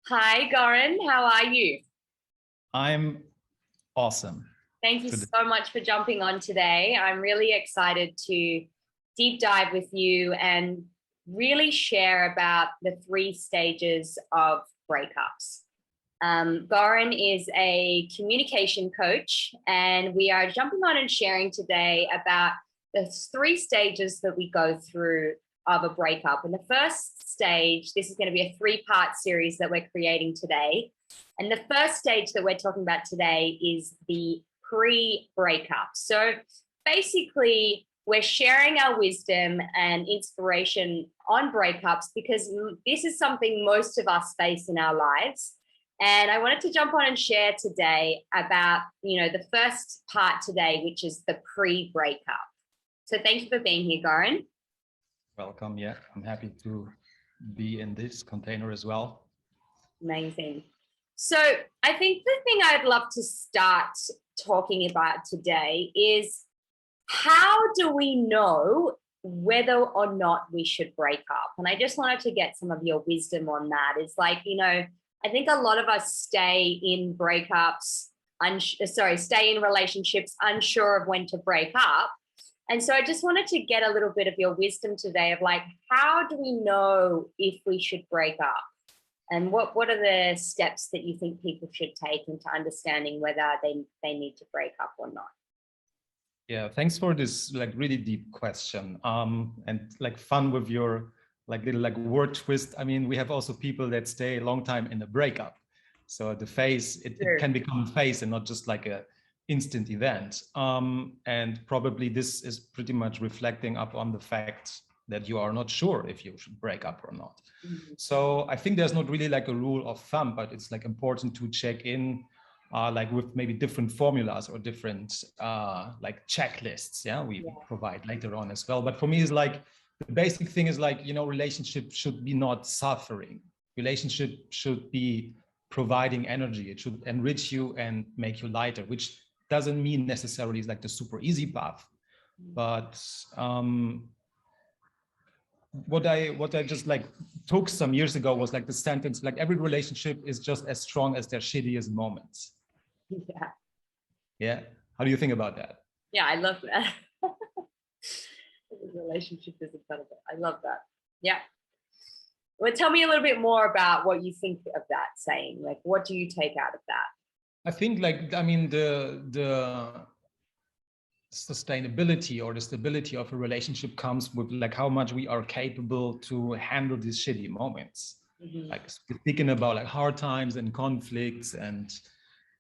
Hi, Goran. How are you? I'm awesome. Thank you so much for jumping on today. I'm really excited to deep dive with you and really share about the 3 stages of breakups. Goran is a communication coach, and we are jumping on and sharing today about the 3 stages that we go through of a breakup. And the first stage, this is going to be a 3-part series that we're creating today. And the first stage that we're talking about today is the pre-breakup. So basically, we're sharing our wisdom and inspiration on breakups because this is something most of us face in our lives. And I wanted to jump on and share today about, the first part today, which is the pre-breakup. So thank you for being here, Goran. Welcome. Yeah, I'm happy to be in this container as well. Amazing. So I think the thing I'd love to start talking about today is, how do we know whether or not we should break up? And I just wanted to get some of your wisdom on that. It's like, I think a lot of us stay in breakups, stay in relationships unsure of when to break up. And so I just wanted to get a little bit of your wisdom today of like, how do we know if we should break up? And what are the steps that you think people should take into understanding whether they need to break up or not? Yeah, thanks for this really deep question. And fun with your little word twist. I mean, we have also people that stay a long time in a breakup. So the phase, it can become a phase and not just like a instant event. And probably this is pretty much reflecting up on the fact that you are not sure if you should break up or not. Mm-hmm. So I think there's not really like a rule of thumb, but it's like important to check in with maybe different formulas or different checklists. Yeah, we provide later on as well. But for me, it's like the basic thing is relationship should be not suffering. Relationship should be providing energy. It should enrich you and make you lighter, which doesn't mean necessarily like the super easy path. But what I just took some years ago was the sentence, every relationship is just as strong as their shittiest moments. Yeah. Yeah. How do you think about that? Yeah, I love that. Relationship is incredible. I love that. Yeah. Well, tell me a little bit more about what you think of that saying. Like, what do you take out of that? I think the sustainability or the stability of a relationship comes with how much we are capable to handle these shitty moments. Mm-hmm. Speaking about hard times and conflicts, and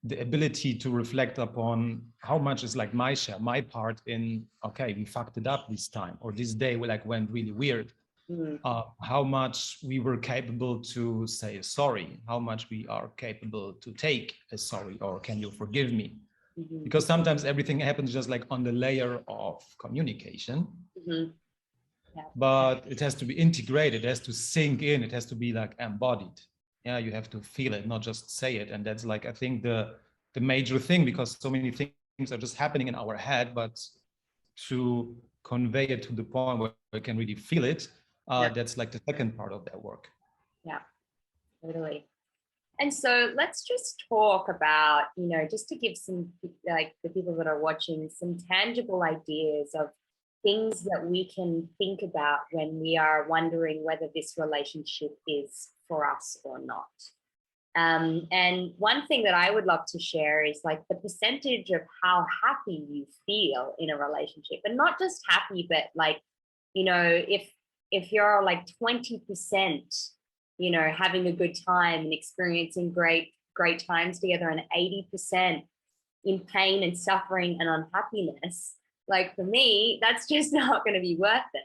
the ability to reflect upon how much is my share, my part in, okay, we fucked it up this time, or this day went really weird. Mm-hmm. How much we were capable to say sorry, how much we are capable to take a sorry, or can you forgive me? Mm-hmm. Because sometimes everything happens just on the layer of communication. Mm-hmm. Yeah. But it has to be integrated, it has to sink in, it has to be embodied. Yeah, you have to feel it, not just say it. And that's I think the major thing, because so many things are just happening in our head, but to convey it to the point where we can really feel it, that's the second part of that work. Yeah, totally. And so let's just talk about, just to give some, the people that are watching, some tangible ideas of things that we can think about when we are wondering whether this relationship is for us or not. And one thing that I would love to share is the percentage of how happy you feel in a relationship, and not just happy, but if you're 20%, having a good time and experiencing great times together, and 80% in pain and suffering and unhappiness, for me, that's just not going to be worth it,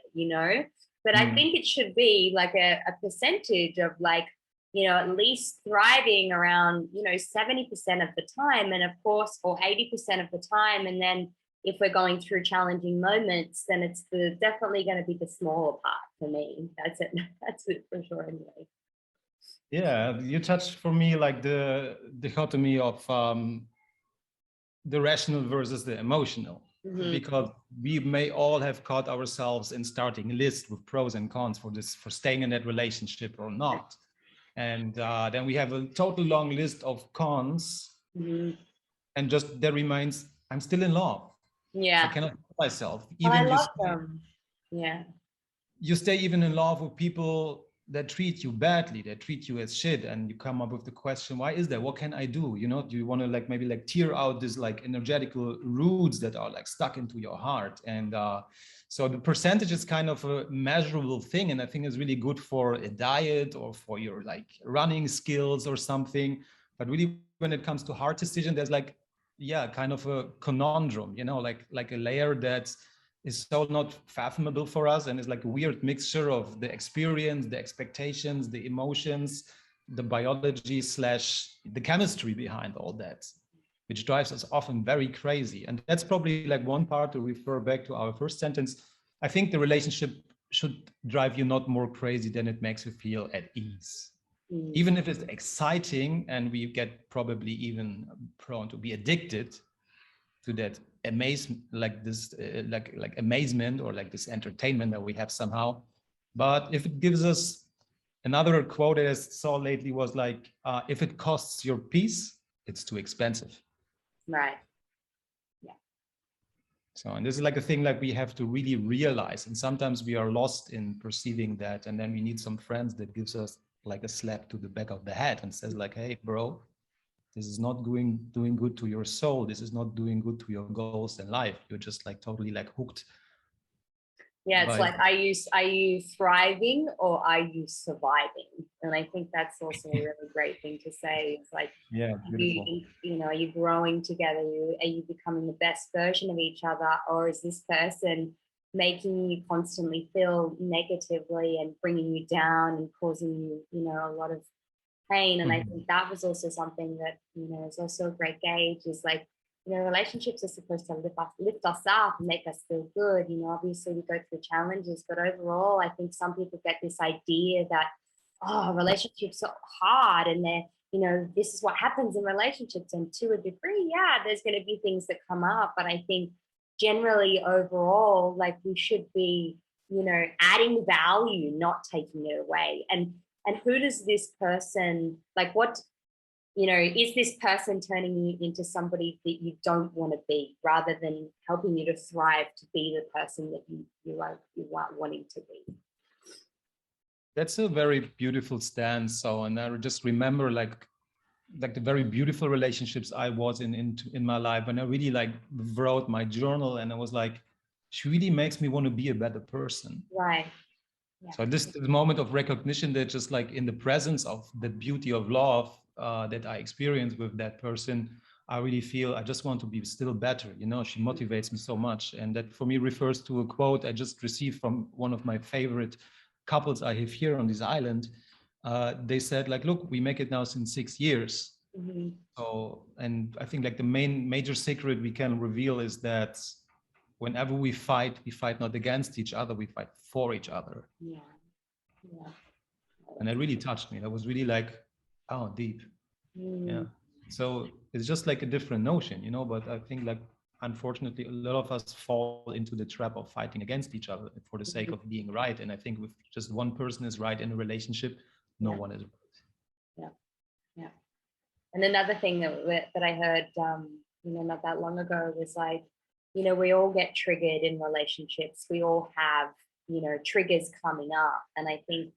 But I think it should be a percentage of at least thriving around, 70% of the time, and of course, or 80% of the time. And then if we're going through challenging moments, then it's definitely going to be the smaller part for me. That's it for sure anyway. Yeah, you touched for me the dichotomy of the rational versus the emotional. Mm-hmm. Because we may all have caught ourselves in starting a list with pros and cons for staying in that relationship or not. And then we have a total long list of cons. And just that reminds, I'm still in love. Yeah. I cannot help myself. Oh, I Even love them. Yeah. you stay even in love with people that treat you badly, that treat you as shit, and you come up with the question, why is that? What can I do? You know, do you want to like maybe like tear out this like energetical roots that are like stuck into your heart? And so the percentage is kind of a measurable thing, and I think it's really good for a diet or for your like running skills or something. But really, when it comes to hard decision, there's like, yeah, kind of a conundrum, you know, like a layer that's is so not fathomable for us, and it's like a weird mixture of the experience, the expectations, the emotions, the biology slash the chemistry behind all that, which drives us often very crazy. And that's probably like one part to refer back to our first sentence. I think the relationship should drive you not more crazy than it makes you feel at ease. Even if it's exciting, and we get probably even prone to be addicted to that amazement, like this like amazement or like this entertainment that we have somehow. But if it gives us, another quote that I saw lately was like, if it costs your peace, it's too expensive. Right. Yeah. So, and this is like a thing like we have to really realize, and sometimes we are lost in perceiving that, and then we need some friends that gives us like a slap to the back of the head and says like, hey bro, this is not doing good to your soul. This is not doing good to your goals in life. You're just like totally like hooked. Yeah, it's like, are you thriving or are you surviving? And I think that's also a really great thing to say. It's like, yeah, beautiful. you know, are you growing together? Are you becoming the best version of each other? Or is this person making you constantly feel negatively and bringing you down and causing you, you know, a lot of pain? And I think that was also something that, you know, is also a great gauge, is like, you know, relationships are supposed to lift us up and make us feel good. You know, obviously we go through challenges, but overall, I think some people get this idea that, oh, relationships are hard and they're, you know, this is what happens in relationships. And to a degree, yeah, there's going to be things that come up. But I think generally overall, like we should be, you know, adding value, not taking it away. And who does this person, like what, you know, is this person turning you into somebody that you don't want to be, rather than helping you to thrive to be the person that you are wanting to be? That's a very beautiful stance. So, and I just remember like the very beautiful relationships I was in my life, when I really like wrote my journal, and I was like, she really makes me want to be a better person. Right. Yeah. So this is the moment of recognition that just like in the presence of the beauty of love that I experience with that person, I really feel I just want to be still better. You know, she motivates me so much. And that for me refers to a quote I just received from one of my favorite couples I have here on this island. They said like, look, we make it now since 6 years. So, and I think like the major secret we can reveal is that whenever we fight not against each other, we fight for each other. Yeah. Yeah. And that really touched me. That was really like, oh, deep. Yeah. So it's just like a different notion, you know, but I think like, unfortunately, a lot of us fall into the trap of fighting against each other for the sake of being right. And I think if just one person is right in a relationship, no one is right. Yeah. Yeah. And another thing that I heard, you know, not that long ago was like, you know, we all get triggered in relationships. We all have, you know, triggers coming up. And I think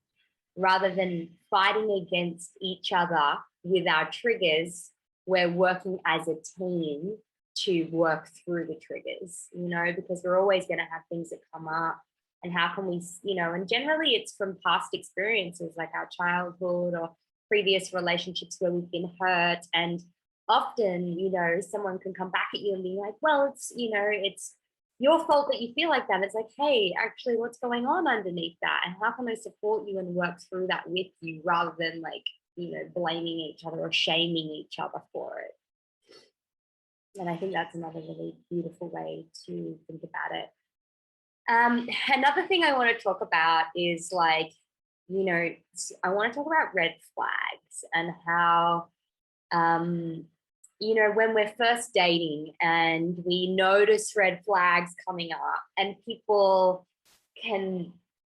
rather than fighting against each other with our triggers, we're working as a team to work through the triggers, you know, because we're always going to have things that come up. And how can we, you know, and generally it's from past experiences like our childhood or previous relationships where we've been hurt. And often, you know, someone can come back at you and be like, well, it's, you know, it's your fault that you feel like that. It's like, hey, actually, what's going on underneath that? And how can I support you and work through that with you, rather than like, you know, blaming each other or shaming each other for it? And I think that's another really beautiful way to think about it. Another thing I want to talk about is like, you know, I want to talk about red flags and how, you know, when we're first dating and we notice red flags coming up and people can,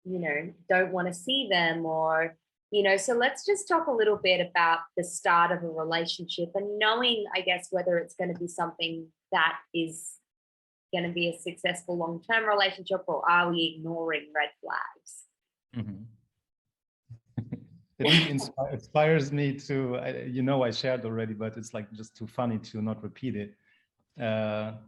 you know, don't want to see them, or So let's just talk a little bit about the start of a relationship and knowing, I guess, whether it's going to be something that is going to be a successful long-term relationship, or are we ignoring red flags? Mm-hmm. It really inspires me to, I shared already, but it's like just too funny to not repeat it. That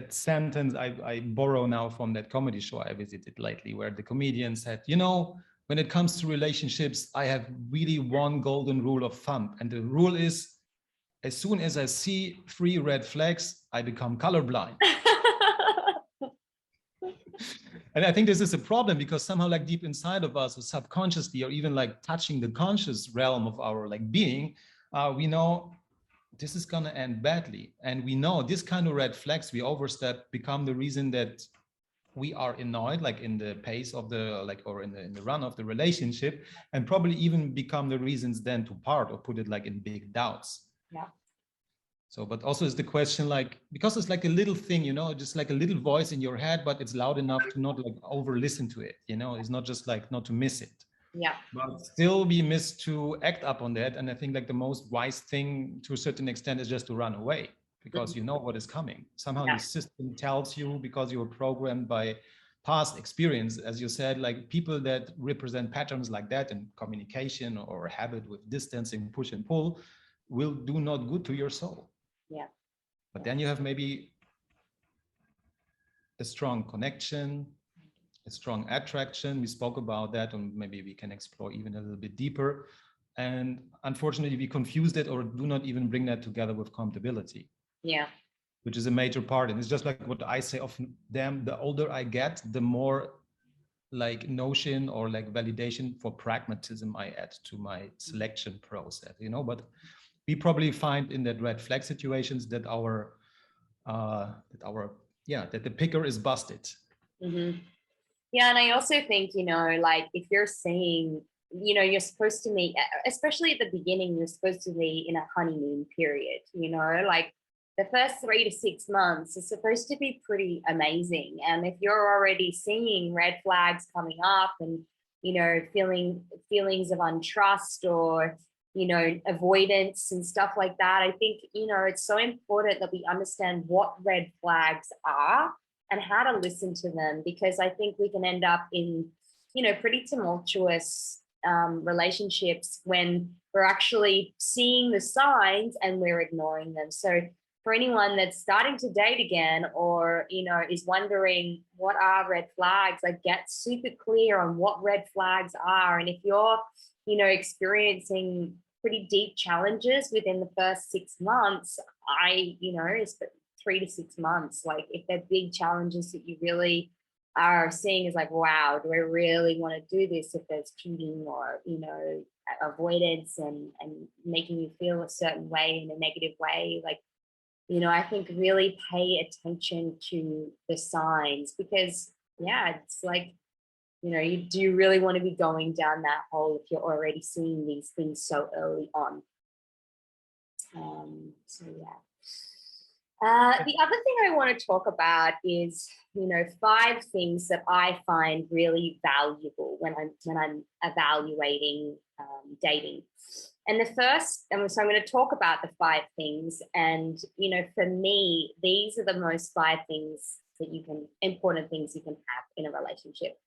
sentence I borrow now from that comedy show I visited lately, where the comedian said, when it comes to relationships, I have really one golden rule of thumb. And the rule is, as soon as I see 3 red flags, I become colorblind. And I think this is a problem, because somehow like deep inside of us, or subconsciously, or even like touching the conscious realm of our like being, we know this is going to end badly. And we know this kind of red flags we overstep become the reason that we are annoyed, like in the pace of the, like, or in the run of the relationship, and probably even become the reasons then to part, or put it like in big doubts. Yeah. So, but also is the question, like, because it's like a little thing, just like a little voice in your head, but it's loud enough to not like over listen to it, it's not just like not to miss it. Yeah. But still we miss to act up on that. And I think like the most wise thing to a certain extent is just to run away, because you know what is coming. Somehow your system tells you, because you were programmed by past experience, as you said, like people that represent patterns like that in communication or habit with distancing, push and pull, will do not good to your soul. Yeah. But then you have maybe a strong connection, a strong attraction. We spoke about that, and maybe we can explore even a little bit deeper. And unfortunately, we confuse that, or do not even bring that together with compatibility. Yeah. Which is a major part. And it's just like what I say often, damn, the older I get, the more like notion or like validation for pragmatism I add to my selection process, but we probably find in that red flag situations that that the picker is busted. Mm-hmm. Yeah. And I also think, like if you're seeing, you're supposed to meet, especially at the beginning, you're supposed to be in a honeymoon period, like the first 3 to 6 months is supposed to be pretty amazing. And if you're already seeing red flags coming up and, feelings of untrust or, avoidance and stuff like that, I think, it's so important that we understand what red flags are and how to listen to them, because I think we can end up in, pretty tumultuous relationships when we're actually seeing the signs and we're ignoring them. So for anyone that's starting to date again, or, is wondering what are red flags, like get super clear on what red flags are. And if you're, experiencing pretty deep challenges within the first 6 months, it's 3 to 6 months, like if they're big challenges that you really are seeing as like, wow, do I really want to do this? If there's cheating or, avoidance and making you feel a certain way in a negative way, like, I think really pay attention to the signs, because it's like, you do really want to be going down that hole if you're already seeing these things so early on. So yeah. The other thing I want to talk about is, 5 things that I find really valuable when I'm evaluating dating. And the first, and so I'm going to talk about the 5 things. And, for me, these are the most 5 things important things you can have in a relationship.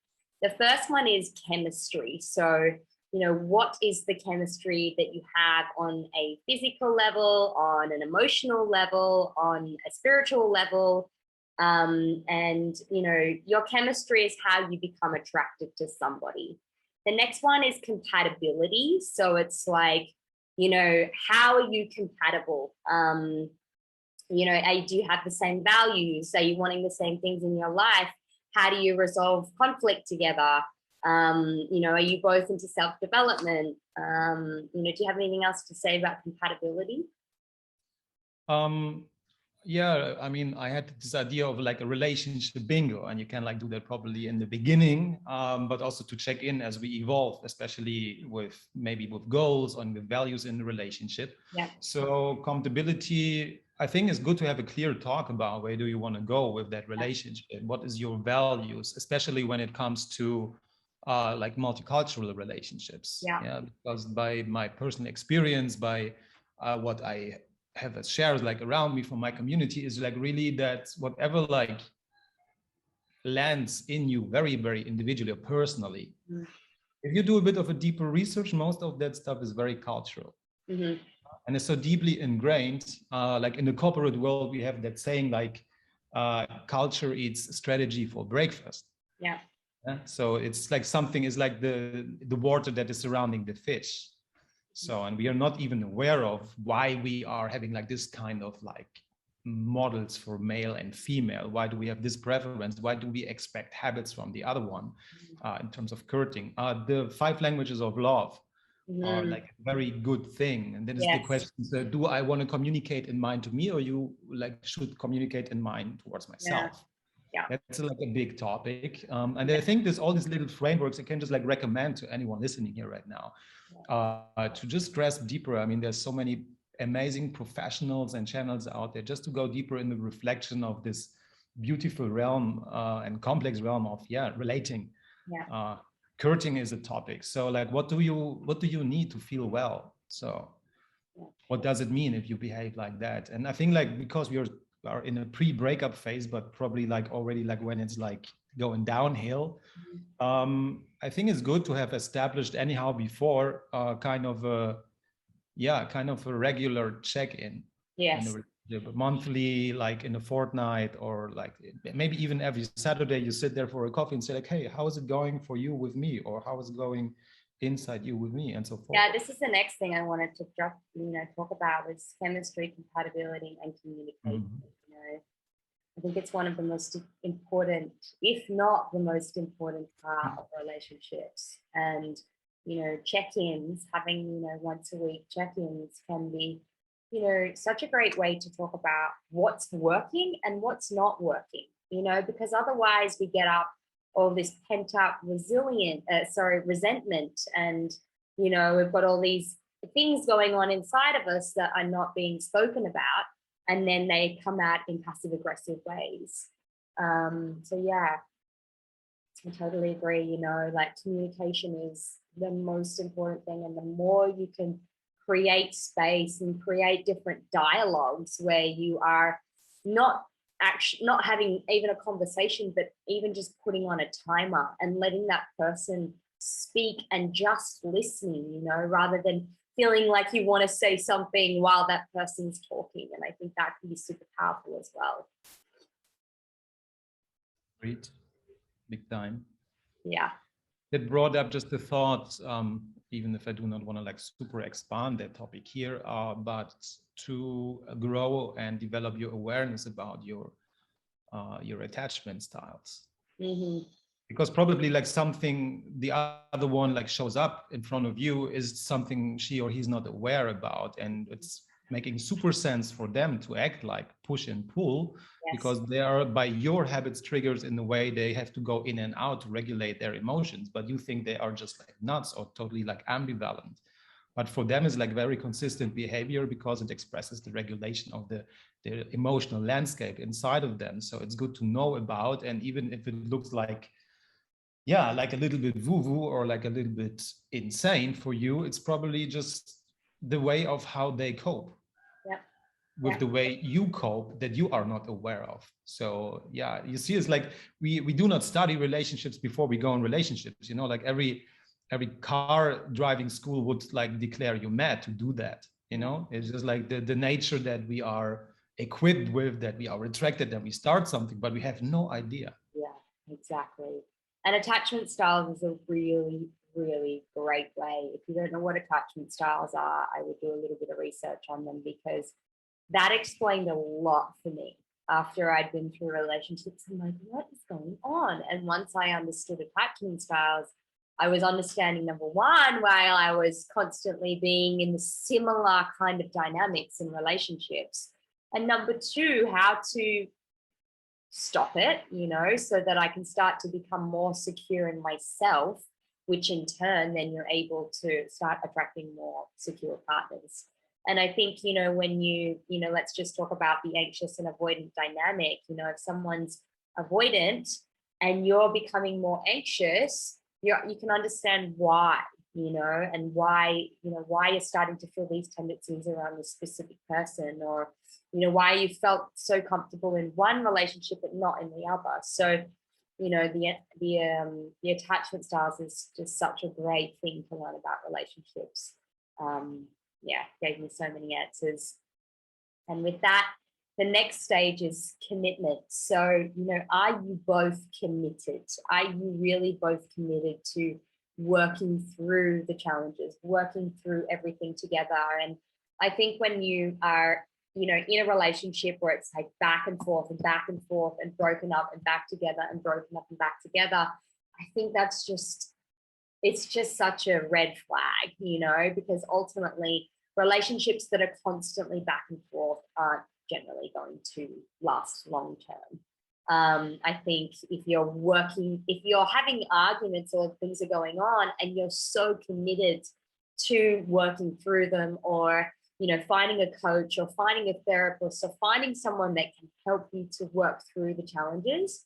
The first one is chemistry. So, what is the chemistry that you have on a physical level, on an emotional level, on a spiritual level? And, your chemistry is how you become attracted to somebody. The next one is compatibility. So it's like, how are you compatible? Do you have the same values? Are you wanting the same things in your life? How do you resolve conflict together? Are you both into self-development? Do you have anything else to say about compatibility? Yeah, I mean, I had this idea of like a relationship bingo, and you can like do that probably in the beginning, but also to check in as we evolve, especially with goals and with values in the relationship. Yeah. So compatibility, I think it's good to have a clear talk about where do you want to go with that relationship? What is your values, especially when it comes to like multicultural relationships. Yeah. Because by my personal experience, by what I have as shares like around me from my community, is like really that whatever like lands in you very, very individually or personally, if you do a bit of a deeper research, most of that stuff is very cultural. And it's so deeply ingrained. Like in the corporate world, we have that saying like, culture eats strategy for breakfast. Yeah. So it's like something is like the water that is surrounding the fish. So, and we are not even aware of why we are having like this kind of like models for male and female. Why do we have this preference? Why do we expect habits from the other one in terms of courting? The 5 languages of love are like a very good thing. And then is the question, so do I want to communicate in mind to me, or you like should communicate in mind towards myself? Yeah. That's like a big topic. And I think there's all these little frameworks I can just like recommend to anyone listening here right now to just grasp deeper. I mean, there's so many amazing professionals and channels out there just to go deeper in the reflection of this beautiful realm and complex realm of relating. Courting is a topic. So like, what do you need to feel well? So what does it mean if you behave like that? And I think like, because we are in a pre-breakup phase, but probably like already like when it's like going downhill, I think it's good to have established anyhow before kind of a regular check-in. Yes. Monthly, like in a fortnight, or like maybe even every Saturday you sit there for a coffee and say like, hey, how is it going for you with me? Or how is it going inside you with me, and so forth. Yeah, this is the next thing I wanted to talk about, was chemistry, compatibility, and communication. I think it's one of the most important, if not the most important part of relationships. And, check-ins, having, once a week check-ins can be, such a great way to talk about what's working and what's not working, because otherwise we get up all this pent-up resentment, and, we've got all these things going on inside of us that are not being spoken about, and then they come out in passive-aggressive ways. So yeah, I totally agree. Like communication is the most important thing, and the more you can create space and create different dialogues where you are not having even a conversation, but even just putting on a timer and letting that person speak and just listening, rather than feeling like you want to say something while that person's talking. And I think that can be super powerful as well. Great. Big time. Yeah. It brought up just the thought, even if I do not want to like super expand that topic here, but to grow and develop your awareness about your attachment styles. Because probably like something the other one like shows up in front of you is something she or he's not aware about, and it's making super sense for them to act like push and pull, because they are by your habits triggers in the way they have to go in and out to regulate their emotions, but you think they are just like nuts or totally like ambivalent. But for them it's like very consistent behavior because it expresses the regulation of the emotional landscape inside of them. So it's good to know about, and even if it looks like like a little bit woo-woo or like a little bit insane for you, it's probably just the way of how they cope with the way you cope that you are not aware of. So you see, it's like we do not study relationships before we go in relationships, like every car driving school would like declare you mad to do that. It's just like the nature that we are equipped with, that we are attracted, that we start something, but we have no idea. Yeah, exactly. And attachment styles is a really, really great way. If you don't know what attachment styles are, I would do a little bit of research on them, because that explained a lot for me. After I'd been through relationships, I'm like, what is going on? And once I understood attachment styles, I was understanding, number one, while I was constantly being in the similar kind of dynamics in relationships. And number two, how to stop it, so that I can start to become more secure in myself, which in turn, then you're able to start attracting more secure partners. And I think, when let's just talk about the anxious and avoidant dynamic. If someone's avoidant and you're becoming more anxious, you can understand why, and why, why you're starting to feel these tendencies around this specific person, or, why you felt so comfortable in one relationship but not in the other. So, the attachment styles is just such a great thing to learn about relationships. Yeah, gave me so many answers. And with that, the next stage is commitment. So, are you both committed? Are you really both committed to working through the challenges, working through everything together? And I think when you are, in a relationship where it's like back and forth and back and forth and broken up and back together and broken up and back together, I think it's just such a red flag, because ultimately relationships that are constantly back and forth aren't generally going to last long term. I think if you're having arguments or things are going on and you're so committed to working through them, or, finding a coach or finding a therapist or finding someone that can help you to work through the challenges,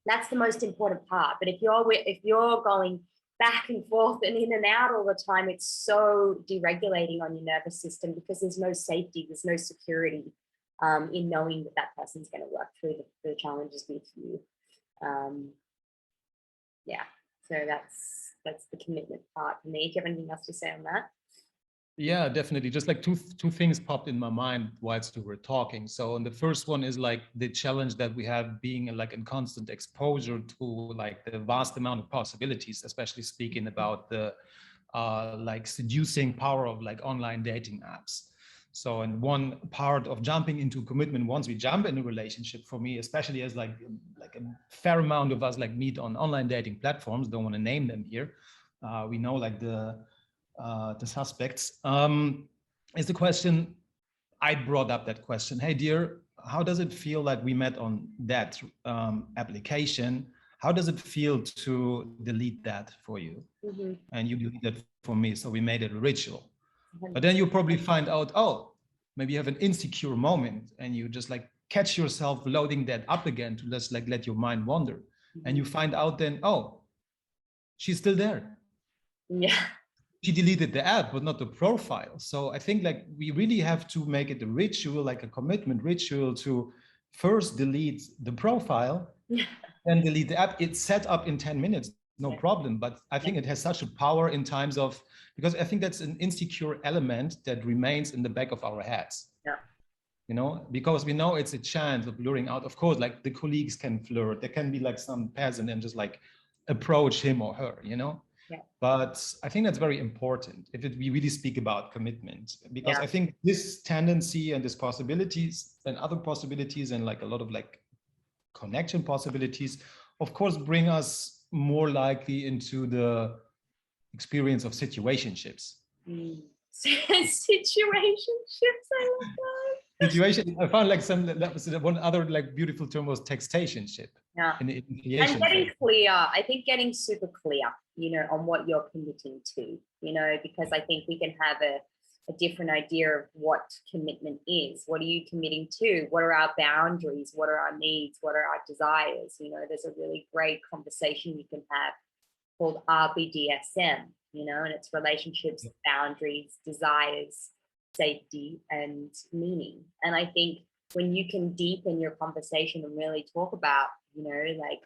that's the most important part. But if you're going back and forth and in and out all the time, it's so deregulating on your nervous system, because there's no safety, there's no security in knowing that person's going to work through the challenges with you. Yeah, so that's the commitment part for me. Do you have anything else to say on that? Yeah, definitely. Just like two things popped in my mind whilst we were talking. So, and the first one is like the challenge that we have being like in constant exposure to like the vast amount of possibilities, especially speaking about the like seducing power of like online dating apps. So, and one part of jumping into commitment, once we jump in a relationship, for me, especially as like a fair amount of us like meet on online dating platforms, don't want to name them here. We know like the suspects, is the question. I brought up that question. Hey, dear, how does it feel like we met on that application? How does it feel to delete that for you? Mm-hmm. And you delete that for me. So we made it a ritual. Mm-hmm. But then you probably find out, oh, maybe you have an insecure moment and you just like catch yourself loading that up again to just like let your mind wander. Mm-hmm. And you find out then, oh, she's still there. Yeah. She deleted the app, but not the profile. So I think like we really have to make it a ritual, like a commitment ritual, to first delete the profile, then delete the app. It's set up in 10 minutes, no problem. But I think it has such a power in times of, because I think that's an insecure element that remains in the back of our heads. Yeah. Because we know it's a chance of luring out. Of course, like the colleagues can flirt. There can be like some peasant and just like approach him or her, Yeah. But I think that's very important if we really speak about commitment, because I think this tendency and this possibilities and other possibilities and like a lot of like connection possibilities, of course, bring us more likely into the experience of situationships. Situationships, I love that. Situation. I found like that was one other like beautiful term was textationship. Yeah. And getting clear. I think getting super clear, on what you're committing to, because I think we can have a different idea of what commitment is. What are you committing to? What are our boundaries? What are our needs? What are our desires? There's a really great conversation you can have called RBDSM, and it's relationships, boundaries, desires, safety, and meaning. And I think when you can deepen your conversation and really talk about, like,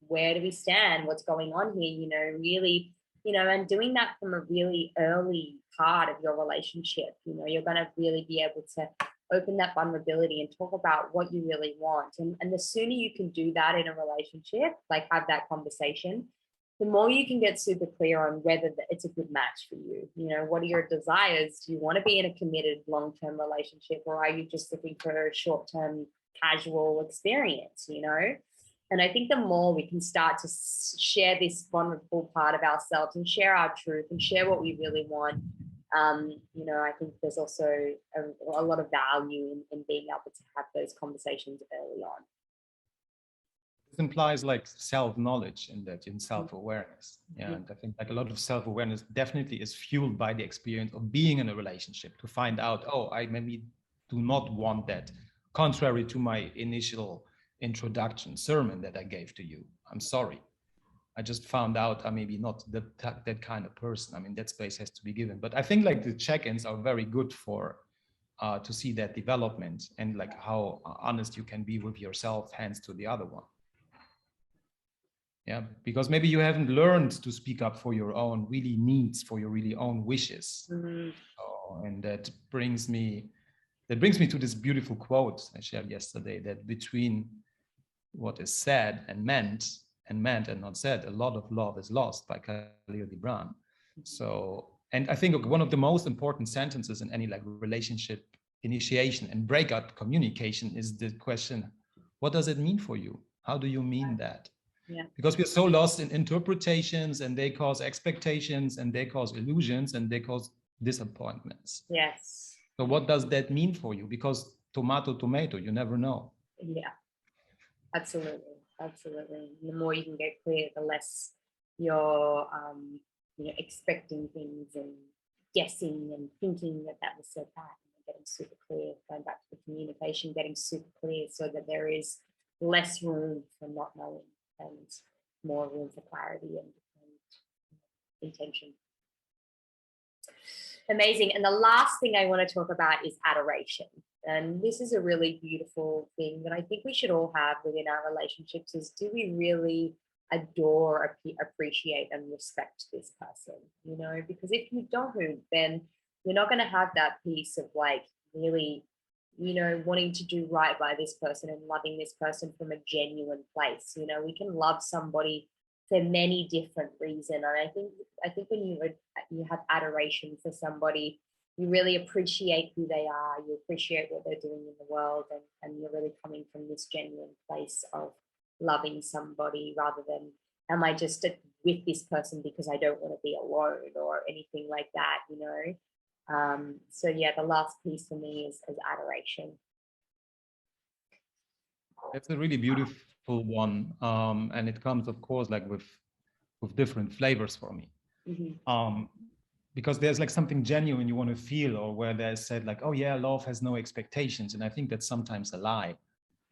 where do we stand? What's going on here? Really, and doing that from a really early part of your relationship, you're going to really be able to open that vulnerability and talk about what you really want. And the sooner you can do that in a relationship, like have that conversation, the more you can get super clear on whether it's a good match for you. What are your desires? Do you want to be in a committed long-term relationship, or are you just looking for a short-term casual experience, And I think the more we can start to share this vulnerable part of ourselves and share our truth and share what we really want, I think there's also a lot of value in being able to have those conversations early on. This implies like self-knowledge in self-awareness. Yeah, and I think like a lot of self-awareness definitely is fueled by the experience of being in a relationship, to find out, oh, I maybe do not want that, contrary to my initial introduction sermon that I gave to you. I'm sorry. I just found out I'm maybe not that kind of person. I mean, that space has to be given. But I think like the check-ins are very good for to see that development and like how honest you can be with yourself, hands to the other one. Yeah, because maybe you haven't learned to speak up for your own really needs, for your really own wishes. And that brings me to this beautiful quote I shared yesterday, that between what is said and meant and not said, a lot of love is lost, by Khalil Gibran. So, and I think one of the most important sentences in any like relationship initiation and breakup communication is the question, what does it mean for you? How do you mean that? Yeah. Because we're so lost in interpretations, and they cause expectations, and they cause illusions, and they cause disappointments. Yes. So what does that mean for you? Because tomato, you never know. Yeah, absolutely. Absolutely. The more you can get clear, the less you're, expecting things and guessing and thinking that was said that. And getting super clear, going back to the communication, getting super clear so that there is less room for not knowing and more room for clarity and intention. Amazing. And the last thing I want to talk about is adoration. And this is a really beautiful thing that I think we should all have within our relationships, is, do we really adore, appreciate and respect this person? You know, because if you don't, then you're not going to have that piece of like really, wanting to do right by this person and loving this person from a genuine place. You know, we can love somebody for many different reasons. And I think when you have adoration for somebody, you really appreciate who they are, you appreciate what they're doing in the world, and you're really coming from this genuine place of loving somebody rather than, am I just with this person because I don't want to be alone or anything like that, you know? So yeah, the last piece for me is adoration. That's a really beautiful one. And it comes, of course, like with different flavors for me. Because there's like something genuine you want to feel, or where there's said like, oh yeah, love has no expectations. And I think that's sometimes a lie.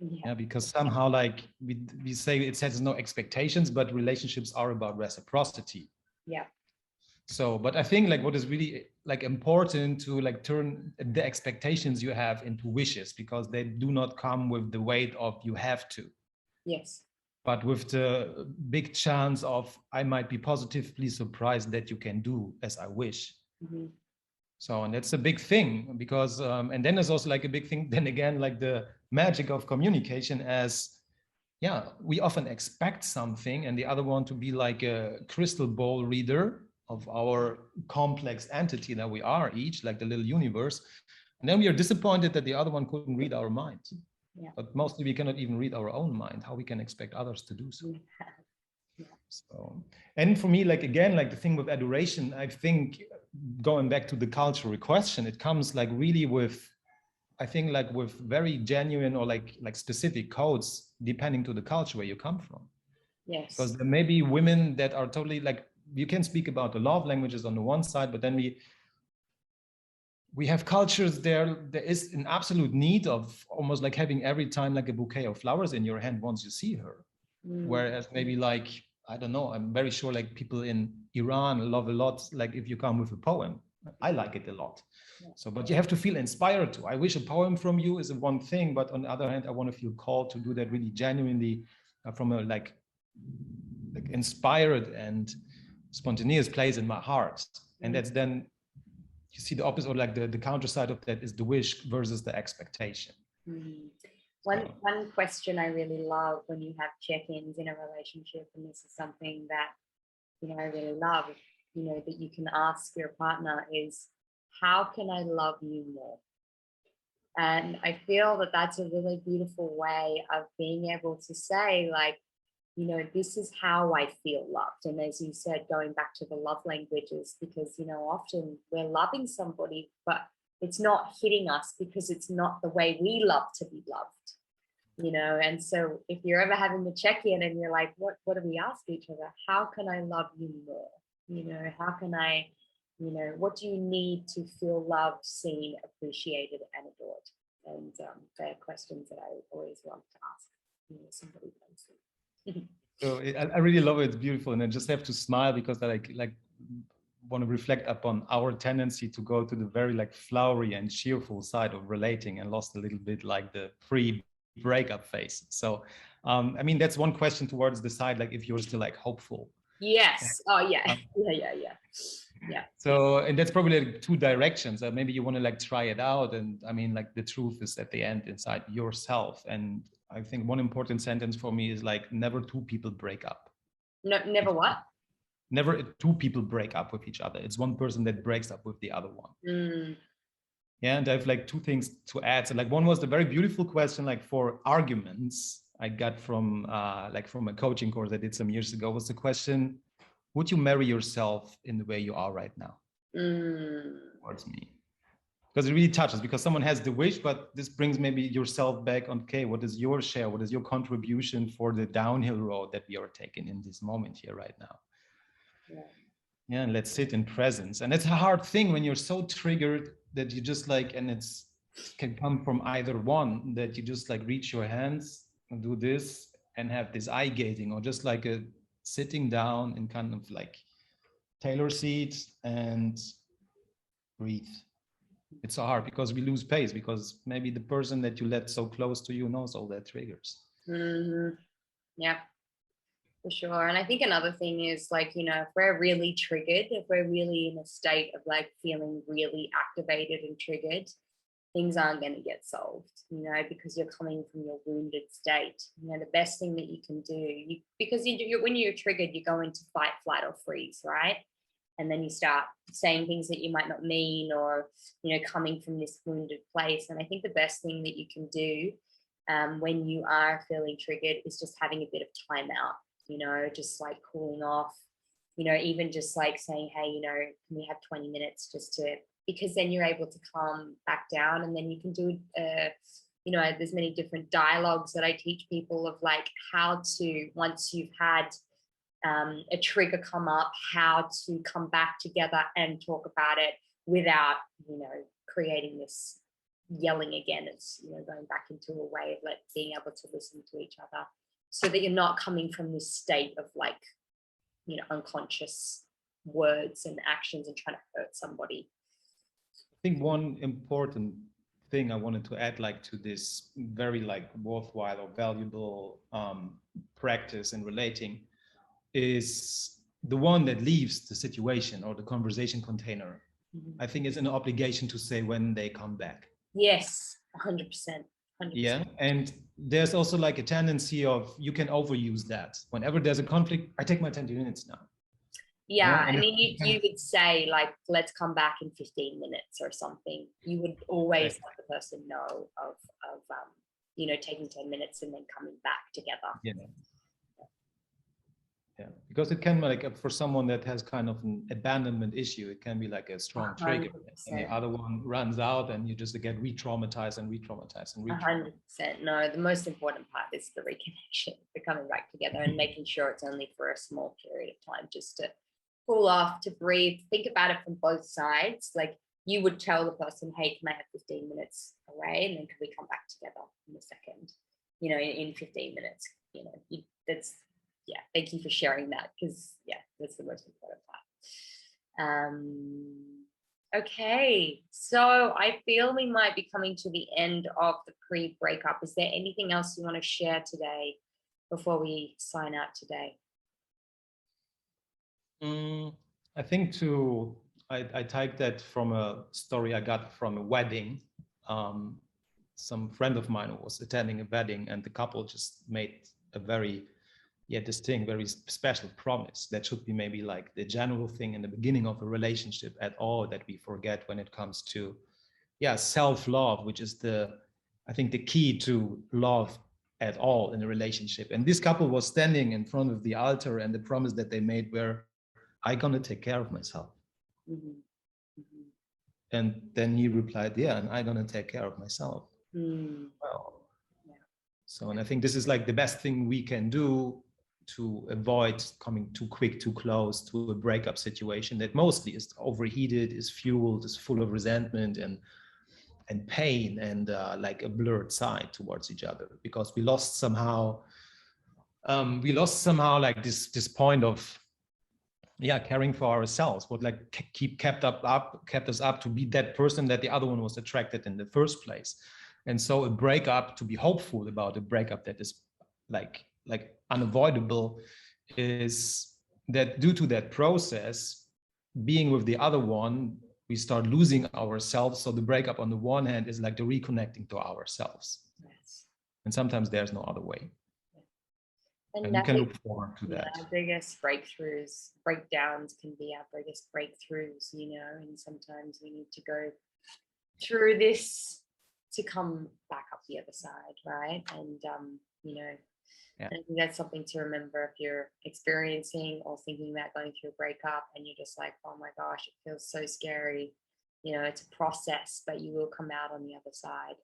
Yeah, because somehow like we say it says no expectations, but relationships are about reciprocity. Yeah. So, but I think like what is really like important to like turn the expectations you have into wishes, because they do not come with the weight of you have to. Yes. But with the big chance of I might be positively surprised that you can do as I wish. So, and that's a big thing, because, and then there's also like a big thing, then again, like the magic of communication, as, yeah, we often expect something and the other one to be like a crystal ball reader of our complex entity that we are each, like the little universe. And then we are disappointed that the other one couldn't read our mind. Yeah. But mostly we cannot even read our own mind. How we can expect others to do so? Yeah. So, and for me, like again, like the thing with adoration, I think going back to the cultural question, it comes like really with, I think like with very genuine or like specific codes depending to the culture where you come from. Yes. Because there may be women that are totally like, you can speak about the love languages on the one side, but then we have cultures there is an absolute need of almost like having every time like a bouquet of flowers in your hand once you see her. Whereas maybe like, I don't know, I'm very sure like people in Iran love a lot, like if you come with a poem. I like it a lot. So, but you have to feel inspired to. I wish a poem from you is one thing, but on the other hand, I want to feel called to do that really genuinely from a like inspired and spontaneous place in my heart. And that's then, you see the opposite, or like the counter side of that is the wish versus the expectation. One question I really love when you have check-ins in a relationship, and this is something that, I really love, that you can ask your partner is, how can I love you more? And I feel that that's a really beautiful way of being able to say, like, this is how I feel loved. And as you said, going back to the love languages, because, often we're loving somebody, but it's not hitting us because it's not the way we love to be loved, And so if you're ever having the check-in and you're like, what do we ask each other? How can I love you more? How can I, what do you need to feel loved, seen, appreciated, and adored? And they're questions that I always love to ask, somebody comes to. So I really love it. It's beautiful, and I just have to smile because I like want to reflect upon our tendency to go to the very like flowery and cheerful side of relating, and lost a little bit like the pre-breakup phase. So, I mean, that's one question towards the side, like if you're still like hopeful. Yes. Oh yeah. Um, Yeah. So, and that's probably like two directions. Maybe you want to like try it out, and I mean, like the truth is at the end inside yourself. And I think one important sentence for me is like, never two people break up. No, never what? Never two people break up with each other. It's one person that breaks up with the other one. Yeah, and I have like two things to add. So like one was the very beautiful question, like for arguments I got from from a coaching course I did some years ago, was the question, would you marry yourself in the way you are right now? Towards me. Because it really touches, because someone has the wish, but this brings maybe yourself back on, okay, what is your share? What is your contribution for the downhill road that we are taking in this moment here right now? Yeah, and let's sit in presence. And it's a hard thing when you're so triggered that you just like, and it can come from either one, that you just like reach your hands and do this and have this eye gazing, or just like a sitting down and kind of like tailor seat and breathe. It's so hard because we lose pace, because maybe the person that you let so close to you knows all their triggers. Yeah, for sure. And I think another thing is like, you know, if we're really triggered, if we're really in a state of like feeling really activated and triggered, things aren't going to get solved, you know, because you're coming from your wounded state. You know, the best thing that you can do, because when you're triggered, you go into fight, flight, or freeze, right? And then you start saying things that you might not mean, or, you know, coming from this wounded place. And I think the best thing that you can do when you are feeling triggered is just having a bit of time out, you know, just like cooling off, you know, even just like saying, hey, you know, can we have 20 minutes just to, because then you're able to calm back down, and then you can do, you know, there's many different dialogues that I teach people of like how to, once you've had a trigger come up, how to come back together and talk about it without, you know, creating this yelling again. It's, you know, going back into a way of like being able to listen to each other, so that you're not coming from this state of like, you know, unconscious words and actions and trying to hurt somebody. I think one important thing I wanted to add like to this very like worthwhile or valuable practice in relating is the one that leaves the situation or the conversation container. I think it's an obligation to say when they come back. Yes, 100%. 100%. Yeah, and there's also like a tendency of, you can overuse that. Whenever there's a conflict, I take my 10 minutes now. Yeah, I mean, you would say like, let's come back in 15 minutes or something. You would always let the person know of you know, taking 10 minutes and then coming back together. Yeah, because it can be like, for someone that has kind of an abandonment issue, it can be like a strong 100%. Trigger. And the other one runs out, and you just get re-traumatized and re-traumatized and re-traumatized. 100%. No, the most important part is the reconnection, the coming back together, and making sure it's only for a small period of time, just to cool off, to breathe, think about it from both sides. Like, you would tell the person, hey, can I have 15 minutes away? And then can we come back together in a second, you know, in 15 minutes, you know, that's, yeah, thank you for sharing that, because yeah, that's the most important part. Okay, so I feel we might be coming to the end of the pre-breakup. Is there anything else you want to share today before we sign out today? I think I typed that from a story I got from a wedding. Some friend of mine was attending a wedding, and the couple just made a very distinct, very special promise that should be maybe like the general thing in the beginning of a relationship at all, that we forget when it comes to self-love, which is I think the key to love at all in a relationship. And this couple was standing in front of the altar, and the promise that they made were, I'm gonna take care of myself. And then he replied, yeah, and I'm gonna take care of myself. Well, so, and I think this is like the best thing we can do to avoid coming too quick, too close to a breakup situation that mostly is overheated, is fueled, is full of resentment and pain, and like a blurred side towards each other, because we lost somehow we lost somehow like this point of caring for ourselves, what like kept us up to be that person that the other one was attracted in the first place. And so a breakup, to be hopeful about a breakup that is like unavoidable, is that due to that process, being with the other one, we start losing ourselves. So the breakup on the one hand is like the reconnecting to ourselves. Yes. And sometimes there's no other way. And you that can look forward to that. Our biggest breakdowns can be our biggest breakthroughs, you know, and sometimes we need to go through this to come back up the other side, right? And, you know, I think that's something to remember if you're experiencing or thinking about going through a breakup and you're just like, oh my gosh, it feels so scary. You know, it's a process, but you will come out on the other side.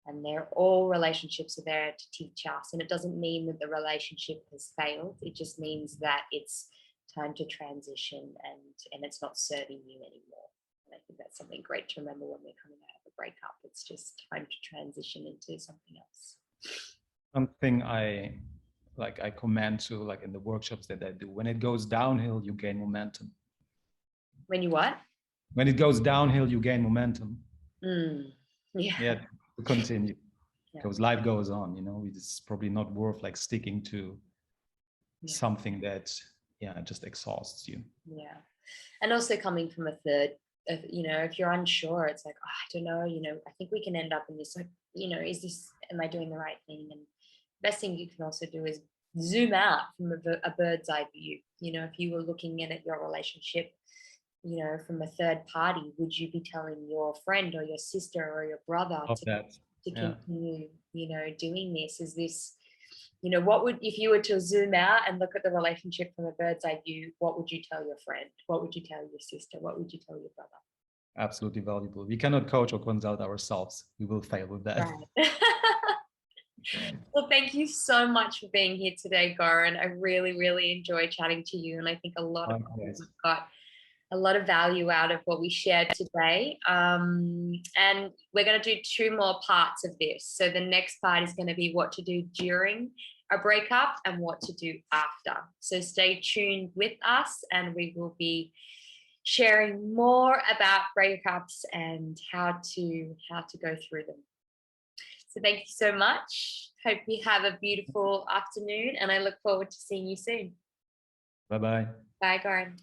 And they're all relationships are there to teach us. And it doesn't mean that the relationship has failed. It just means that it's time to transition and it's not serving you anymore. And I think that's something great to remember when we're coming out of a breakup. It's just time to transition into something else. Something I commend to like in the workshops that I do. When it goes downhill, you gain momentum. When you what? When it goes downhill, you gain momentum. Yeah. To continue, because life goes on. You know, it's probably not worth like sticking to something that just exhausts you. Yeah. And also coming from a third, you know, if you're unsure, it's like, oh, I don't know, you know, I think we can end up in this, like, you know, am I doing the right thing? And the best thing you can also do is zoom out from a bird's eye view. You know, if you were looking in at your relationship, you know, from a third party, would you be telling your friend or your sister or your brother to continue, you know, doing this? Is this, you know, what would, if you were to zoom out and look at the relationship from a bird's eye view, what would you tell your friend? What would you tell your sister? What would you tell your brother? Absolutely valuable. We cannot coach or consult ourselves. We will fail with that. Right. Well, thank you so much for being here today, Goran. I really, really enjoyed chatting to you. And I think a lot of people have got a lot of value out of what we shared today. And we're going to do 2 more parts of this. So the next part is going to be what to do during a breakup and what to do after. So stay tuned with us and we will be sharing more about breakups and how to go through them. So thank you so much. Hope you have a beautiful afternoon and I look forward to seeing you soon. Bye-bye. Bye, Goran.